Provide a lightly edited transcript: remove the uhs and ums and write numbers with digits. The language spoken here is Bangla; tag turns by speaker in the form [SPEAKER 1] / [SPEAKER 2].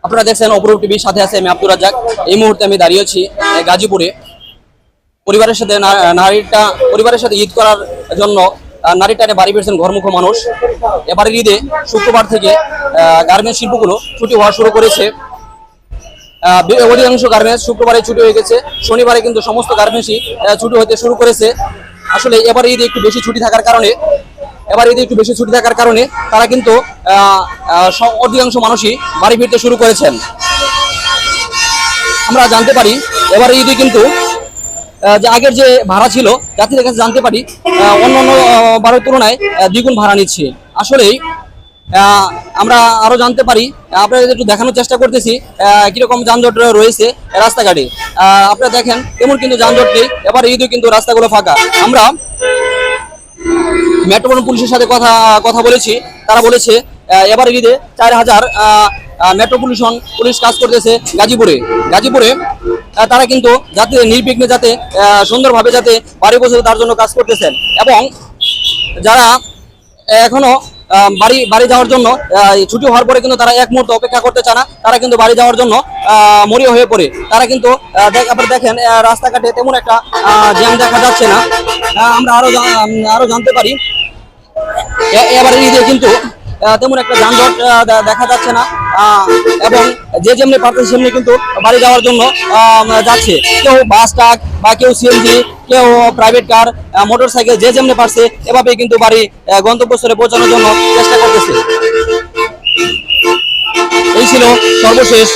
[SPEAKER 1] আপনারা দেখছেন অপরূপ টিভির সাথে আছে আমি আব্দুর রাজ্জাক। এই মুহূর্তে আমি দাঁড়িয়েছি গাজীপুরে। পরিবারের সাথে ঈদ করার জন্য নারীটানে বাড়ি ফিরছেন ঘরমুখ মানুষ। এবারের ঈদে শুক্রবার থেকে গার্মেন্টস শিল্পগুলো ছুটি হওয়া শুরু করেছে। অধিকাংশ গার্মেন্টস শুক্রবারে ছুটি হয়ে গেছে, শনিবারে কিন্তু সমস্ত গার্মেন্টসই ছুটি হতে শুরু করেছে। আসলে এবার ঈদে একটু বেশি ছুটি থাকার কারণে তারা কিন্তু অধিকাংশ মানুষই বাড়ি ফিরতে শুরু করেছেন। আমরা জানতে পারি এবার ঈদে কিন্তু যে আগের যে ভাড়া ছিল যাত্রীদের কাছে জানতে পারি অন্যান্য বারের তুলনায় দ্বিগুণ ভাড়া নিচ্ছে। আসলেই আমরা আরো জানতে পারি, আপনাদের একটু দেখানোর চেষ্টা করতেছি কিরকম যানজট রয়েছে রাস্তাঘাটে। আপনারা দেখেন তেমন কিন্তু যানজট নেই, এবার ঈদে কিন্তু রাস্তাগুলো ফাঁকা। আমরা মেট্রোপলিটন পুলিশের সাথে কথা বলেছি, তারা বলেছে এবার ঈদে 4000 মেট্রোপলিটন পুলিশ কাজ করতেছে গাজীপুরে। তারা কিন্তু যাতে নির্বিঘ্নে যাতে সুন্দরভাবে যাতে বাড়ি পৌঁছতে তার জন্য কাজ করতেছেন। এবং যারা এখনো বাড়ি যাওয়ার জন্য ছুটি হওয়ার পরে কিন্তু তারা এক মুহূর্ত অপেক্ষা করতে চায় না, তারা কিন্তু বাড়ি যাওয়ার জন্য মরিয়া হয়ে পড়ে। তারা কিন্তু আপনারা দেখেন রাস্তাঘাটে তেমন একটা জ্যাম দেখা যাচ্ছে না। আমরা আরো জানতে পারি এবার ঈদে কিন্তু তেমন একটা যানজট দেখা যাচ্ছে না, এবং যে যেমনি পারতেছে সেমনি কিন্তু বাড়ি যাওয়ার জন্য যাচ্ছে। কেউ বাস ট্রাক বা কেউ সিএনজি, কেউ প্রাইভেট কার, মোটর সাইকেল, যে যেমনি পারছে এভাবেই কিন্তু বাড়ি গন্তব্যস্থলে পৌঁছানোর জন্য চেষ্টা করতেছে। এই ছিল সর্বশেষ